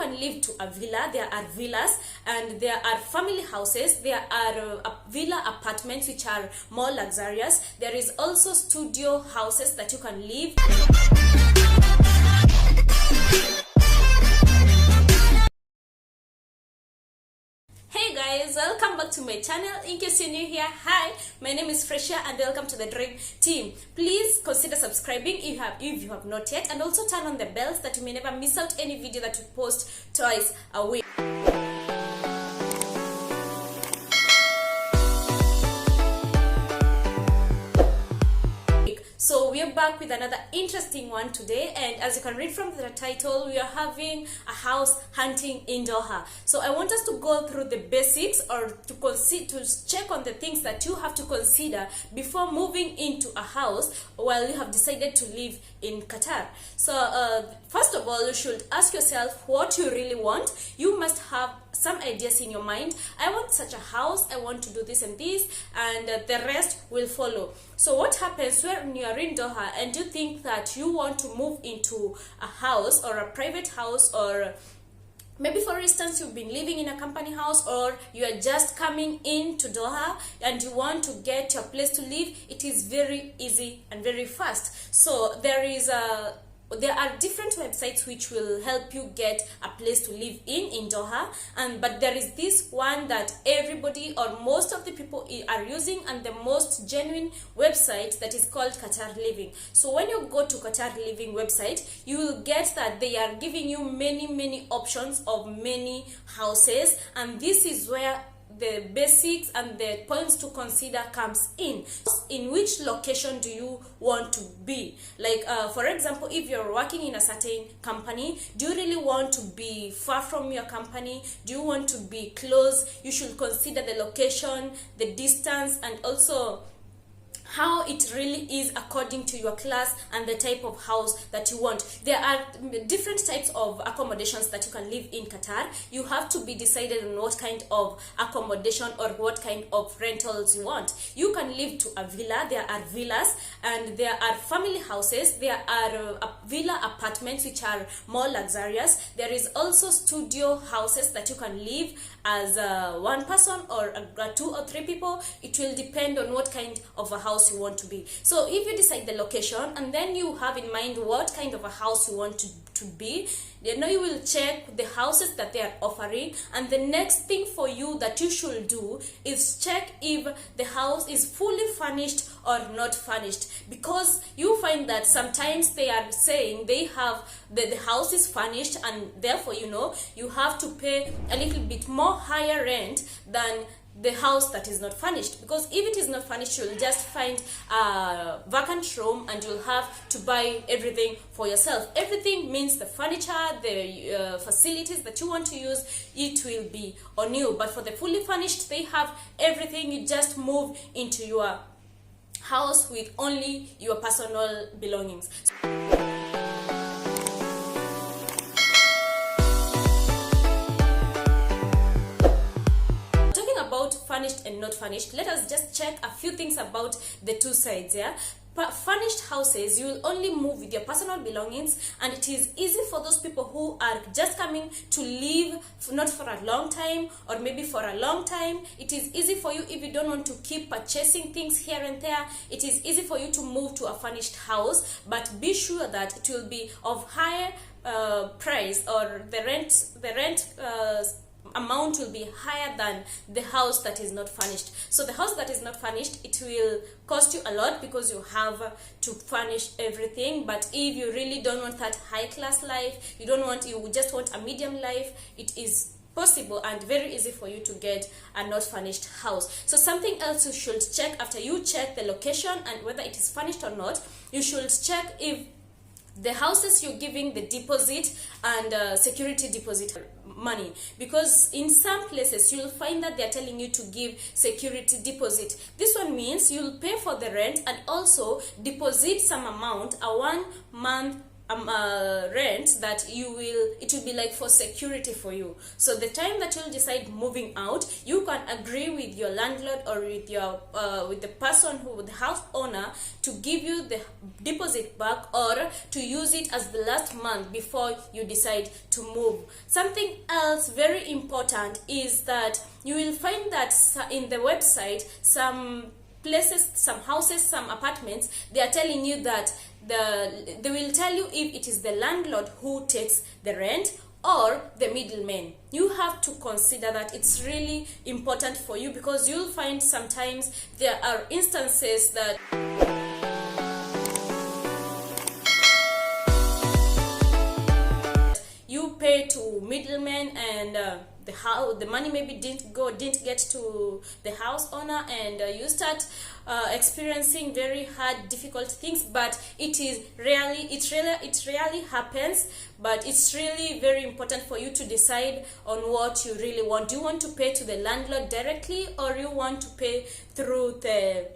can live to a villa. There are villas and there are family houses. There are villa apartments which are more luxurious. There is also studio houses that you can live. Hey guys, welcome back to my channel. In case you're new here, hi, my name is Frashia and welcome to the Dream Team. Please consider subscribing if you have not yet, and also turn on the bells that you may never miss out any video that we post twice a week. So we are back with another interesting one today, and as you can read from the title, we are having a house hunting in Doha. So I want us to go through the basics, or to check on the things that you have to consider before moving into a house while you have decided to live in Qatar. So first of all, you should ask yourself what you really want. You must have some ideas in your mind. I want such a house, I want to do this and this, and the rest will follow. So what happens when you are in Doha and you think that you want to move into a house or a private house, or maybe for instance you've been living in a company house, or you are just coming into Doha and you want to get your place to live, it is very easy and very fast. So there are different websites which will help you get a place to live in Doha, but there is this one that everybody or most of the people are using, and the most genuine website, that is called Qatar Living. So when you go to Qatar Living website, you will get that they are giving you many options of many houses, and this is where the basics and the points to consider comes in. In which location do you want to be? Like for example, if you're working in a certain company, do you really want to be far from your company? Do you want to be close? You should consider the location, the distance, and also how it really is according to your class and the type of house that you want. There are different types of accommodations that you can live in Qatar. You have to be decided on what kind of accommodation or what kind of rentals you want. You can live to a villa. There are villas and there are family houses. There are villa apartments which are more luxurious. There is also studio houses that you can live as one person or two or three people. It will depend on what kind of a house you want to be. So if you decide the location and then you have in mind what kind of a house you want to be, then you will check the houses that they are offering, and the next thing for you that you should do is check if the house is fully furnished or not furnished, because you find that sometimes they are saying they have the house is furnished, and therefore you have to pay a little bit more higher rent than the house that is not furnished, because if it is not furnished, you'll just find a vacant room and you'll have to buy everything for yourself. Everything means the furniture, the facilities that you want to use, it will be on you. But for the fully furnished, they have everything. You just move into your house with only your personal belongings. Furnished and not furnished, let us just check a few things about the two sides. Furnished houses, you will only move with your personal belongings, and it is easy for those people who are just coming to live, not for a long time or maybe for a long time. It is easy for you if you don't want to keep purchasing things here and there. It is easy for you to move to a furnished house, but be sure that it will be of higher price, or the rent amount will be higher than the house that is not furnished. So the house that is not furnished, it will cost you a lot because you have to furnish everything. But if you really don't want that high class life, you just want a medium life, it is possible and very easy for you to get a not furnished house. So something else you should check after you check the location and whether it is furnished or not, you should check if the houses you're giving the deposit and security deposit money, because in some places you'll find that they're telling you to give security deposit. This one means you'll pay for the rent and also deposit some amount, a 1 month rent that it will be like for security for you. So the time that you'll decide moving out, you can agree with your landlord or with your with the person who, the house owner, to give you the deposit back or to use it as the last month before you decide to move. Something else very important is that you will find that in the website, some places, some houses, some apartments, they are telling you that they will tell you if it is the landlord who takes the rent or the middleman. You have to consider that. It's really important for you, because you'll find sometimes there are instances that you pay to middlemen and the money maybe didn't get to the house owner, and you start experiencing very hard, difficult things. But it really happens. But it's really very important for you to decide on what you really want. Do you want to pay to the landlord directly, or you want to pay through the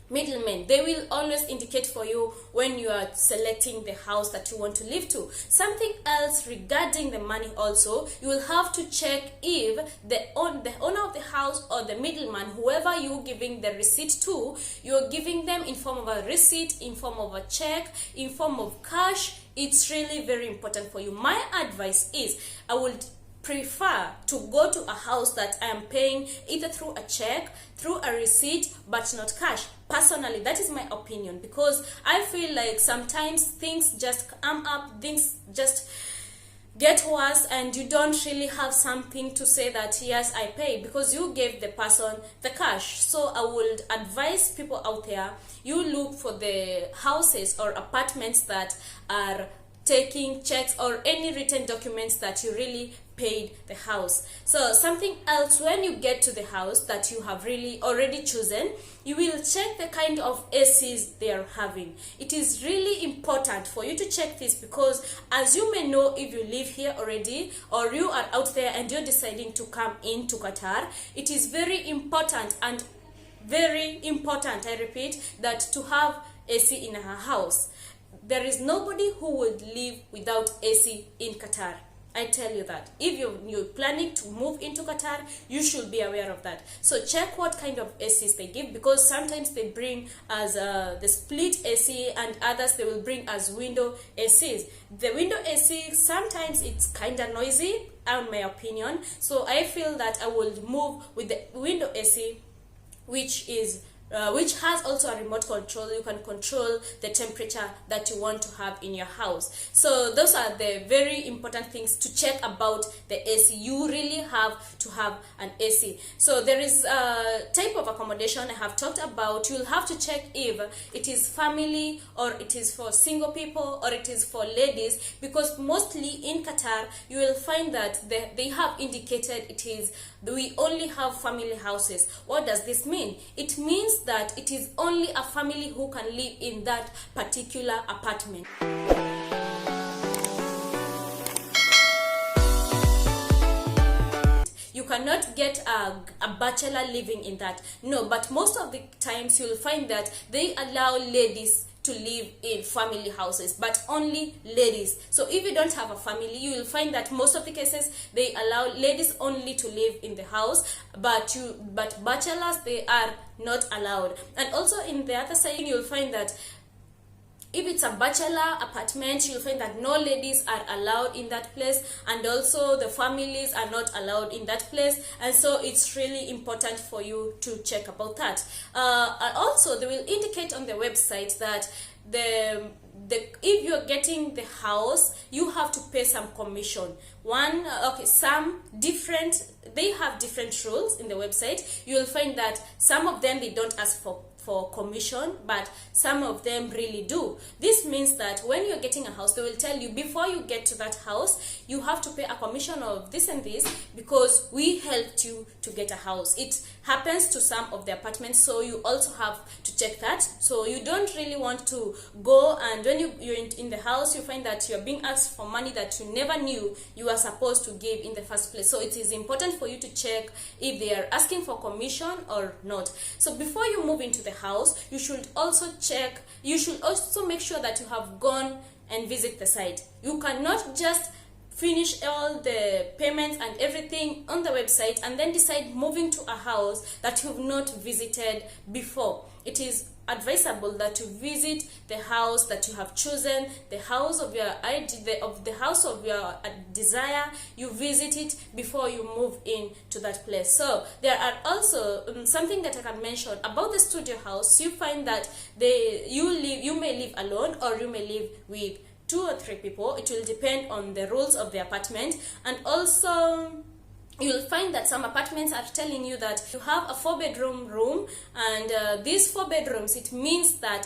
middlemen? They will always indicate for you when you are selecting the house that you want to live to. Something else regarding the money also, you will have to check if the owner of the house or the middleman, whoever you're giving the receipt to, you're giving them in form of a receipt, in form of a check, in form of cash. It's really very important for you. My advice is, I would prefer to go to a house that I am paying either through a check, through a receipt, but not cash. Personally, that is my opinion, because I feel like sometimes things just come up, things just get worse, and you don't really have something to say that yes, I pay, because you gave the person the cash. So I would advise people out there, you look for the houses or apartments that are taking checks or any written documents that you really paid the house. So something else, when you get to the house that you have really already chosen, you will check the kind of ACs they are having. It is really important for you to check this, because as you may know, if you live here already or you are out there and you're deciding to come into Qatar, it is very important, and very important, I repeat, that to have AC in a house. There is nobody who would live without AC in Qatar. I tell you that. If you're planning to move into Qatar, you should be aware of that. So check what kind of ACs they give, because sometimes they bring as the split AC, and others they will bring as window ACs. The window AC, sometimes it's kind of noisy, in my opinion. So I feel that I will move with the window AC, which has also a remote control. You can control the temperature that you want to have in your house. So those are the very important things to check about the AC. You really have to have an AC. So there is a type of accommodation I have talked about. You'll have to check if it is family, or it is for single people, or it is for ladies, because mostly in Qatar you will find that they have indicated we only have family houses. What does this mean? It means that it is only a family who can live in that particular apartment. You cannot get a bachelor living in that. No, but most of the times you'll find that they allow ladies to live in family houses, but only ladies. So if you don't have a family, you will find that most of the cases they allow ladies only to live in the house, but bachelors, they are not allowed. And also in the other side, you'll find that if it's a bachelor apartment, you'll find that no ladies are allowed in that place, and also the families are not allowed in that place. And so it's really important for you to check about that. Also, they will indicate on the website that if you're getting the house, you have to pay some commission. They have different rules in the website. You'll find that some of them they don't ask for commission, but some of them really do. This means that when you're getting a house, they will tell you before you get to that house, you have to pay a commission of this and this, because we helped you to get a house. It happens to some of the apartments, so you also have to check that. So you don't really want to go, and when you're in the house, you find that you're being asked for money that you never knew you were supposed to give in the first place. So it is important for you to check if they are asking for commission or not. So before you move into the house, you should also make sure that you have gone and visit the site. You cannot just finish all the payments and everything on the website and then decide moving to a house that you've not visited before. It is advisable that you visit the house that you have chosen, the house of your the house of your desire. You visit it before you move in to that place. So there are also something that I can mention about the studio house. You find that you may live alone, or you may live with 2 or 3 people. It will depend on the rules of the apartment. And also you'll find that some apartments are telling you that you have a 4-bedroom room, and these 4 bedrooms, it means that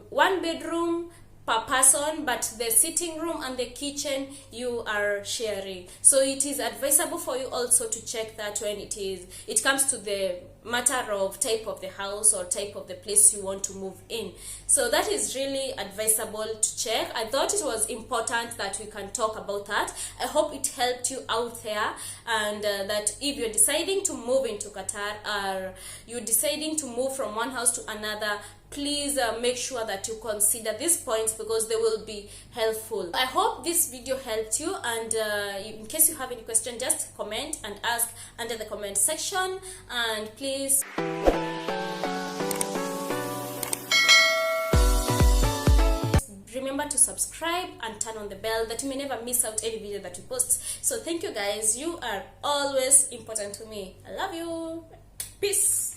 1 bedroom per person, but the sitting room and the kitchen you are sharing. So it is advisable for you also to check that when it comes to the matter of type of the house or type of the place you want to move in. So that is really advisable to check. I thought it was important that we can talk about that. I hope it helped you out there, and that if you're deciding to move into Qatar, or you're deciding to move from one house to another, please make sure that you consider these points, because they will be helpful. I hope this video helped you, and in case you have any question, just comment and ask under the comment section. And please remember to subscribe and turn on the bell, that you may never miss out any video that we post. So thank you guys, you are always important to me. I love you. Peace.